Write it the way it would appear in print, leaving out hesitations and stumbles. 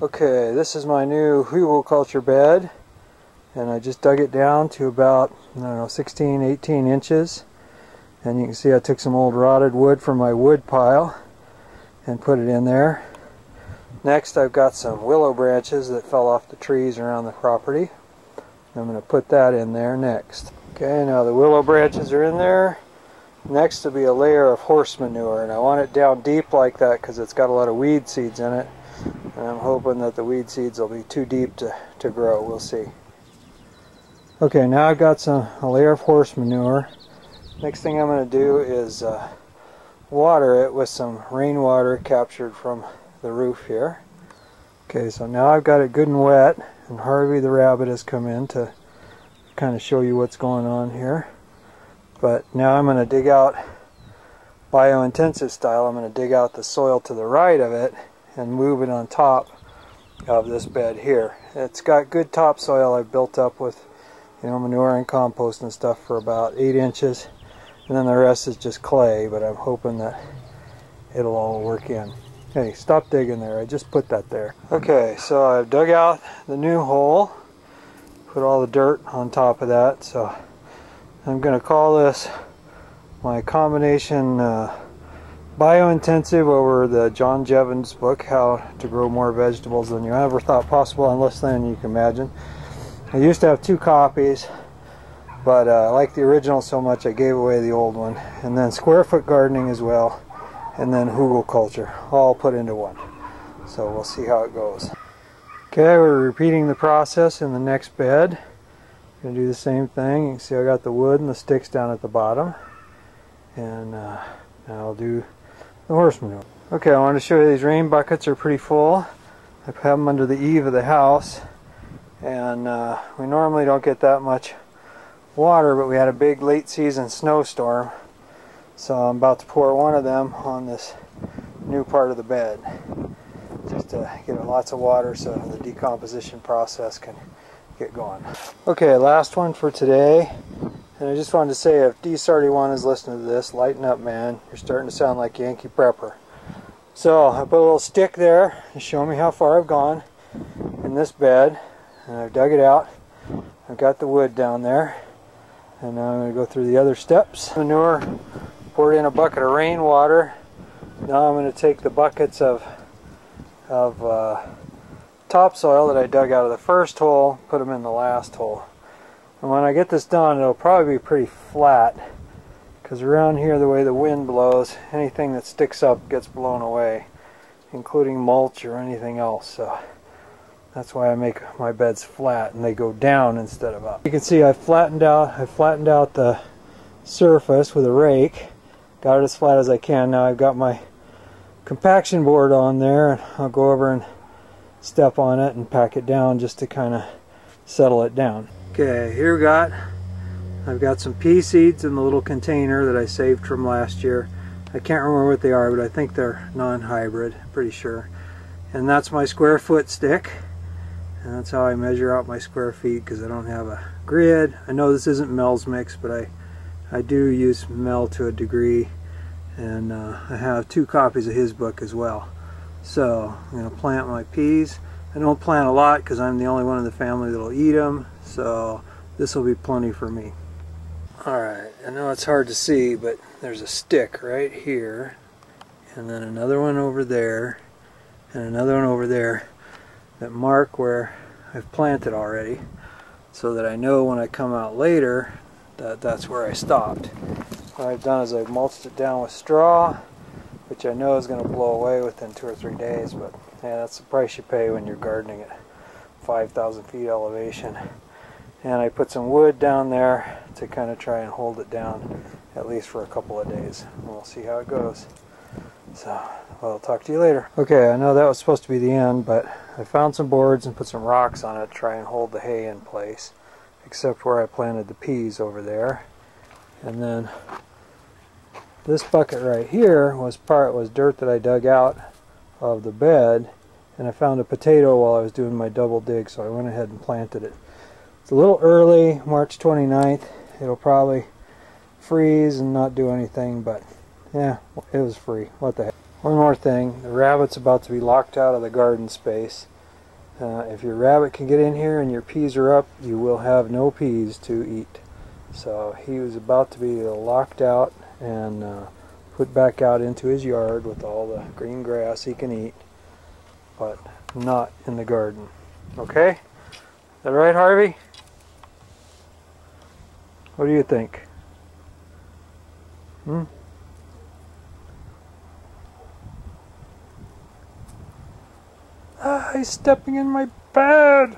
Okay, this is my new Hugelkulture bed, and I just dug it down to about, I don't know, 16, 18 inches. And you can see I took some old rotted wood from my wood pile and put it in there. Next, I've got some willow branches that fell off the trees around the property. I'm going to put that in there next. Okay, now the willow branches are in there. Next will be a layer of horse manure, and I want it down deep like that because it's got a lot of weed seeds in it. And I'm hoping that the weed seeds will be too deep to grow. We'll see. Okay, now I've got a layer of horse manure. Next thing I'm going to do is water it with some rainwater captured from the roof here. Okay, so now I've got it good and wet, and Harvey the rabbit has come in to kind of show you what's going on here. But now I'm going to dig out, biointensive style, I'm going to dig out the soil to the right of it and move it on top of this bed here. It's got good topsoil I've built up with, manure and compost and stuff for about 8 inches, and then the rest is just clay, but I'm hoping that it'll all work in. Hey, stop digging there, I just put that there. Okay, so I've dug out the new hole, put all the dirt on top of that, so I'm going to call this my combination biointensive over the John Jevons book, How to Grow More Vegetables Than You Ever Thought Possible in Less Than You Can Imagine. I used to have 2 copies, but I like the original so much I gave away the old one. And then Square Foot Gardening as well, and then Hugelkulture, all put into one. So we'll see how it goes. Okay, we're repeating the process in the next bed. Going to do the same thing. You can see I got the wood and the sticks down at the bottom, and now I'll do the horse manure. Okay, I wanted to show you these rain buckets are pretty full. I have them under the eave of the house, and we normally don't get that much water, but we had a big late season snowstorm, so I'm about to pour one of them on this new part of the bed just to get it lots of water so the decomposition process can get going. Okay, last one for today, and I just wanted to say, if D31 is listening to this, lighten up, man. You're starting to sound like Yankee Prepper. So I put a little stick there to show me how far I've gone in this bed, and I've dug it out. I've got the wood down there, and now I'm going to go through the other steps. Manure, poured in a bucket of rainwater. Now I'm going to take the buckets of topsoil that I dug out of the first hole, put them in the last hole. And when I get this done, it'll probably be pretty flat, because around here, the way the wind blows, anything that sticks up gets blown away, including mulch or anything else. So that's why I make my beds flat, and they go down instead of up. You can see I flattened out the surface with a rake, got it as flat as I can. Now I've got my compaction board on there, and I'll go over and step on it and pack it down just to kind of settle it down. Okay, here I've got some pea seeds in the little container that I saved from last year. I can't remember what they are, but I think they're non-hybrid, pretty sure. And that's my square foot stick, and that's how I measure out my square feet, because I don't have a grid. I know this isn't Mel's mix, but I do use Mel to a degree, and I have 2 copies of his book as well. So I'm going to plant my peas. I don't plant a lot because I'm the only one in the family that will eat them, so this will be plenty for me. Alright, I know it's hard to see, but there's a stick right here, and then another one over there, and another one over there that mark where I've planted already, so that I know when I come out later that that's where I stopped. What I've done is I've mulched it down with straw, which I know is going to blow away within 2 or 3 days, but yeah, that's the price you pay when you're gardening at 5,000 feet elevation. And I put some wood down there to kind of try and hold it down, at least for a couple of days. And we'll see how it goes. So, well, I'll talk to you later. Okay, I know that was supposed to be the end, but I found some boards and put some rocks on it to try and hold the hay in place, except where I planted the peas over there. And then this bucket right here was dirt that I dug out of the bed, and I found a potato while I was doing my double dig, so I went ahead and planted it. It's a little early, March 29th. It'll probably freeze and not do anything, but yeah, it was free. What the heck. One more thing, the rabbit's about to be locked out of the garden space, If your rabbit can get in here and your peas are up, you will have no peas to eat. So he was about to be locked out and put back out into his yard with all the green grass he can eat, but not in the garden. Okay? Is that right, Harvey? What do you think? Ah, he's stepping in my bed!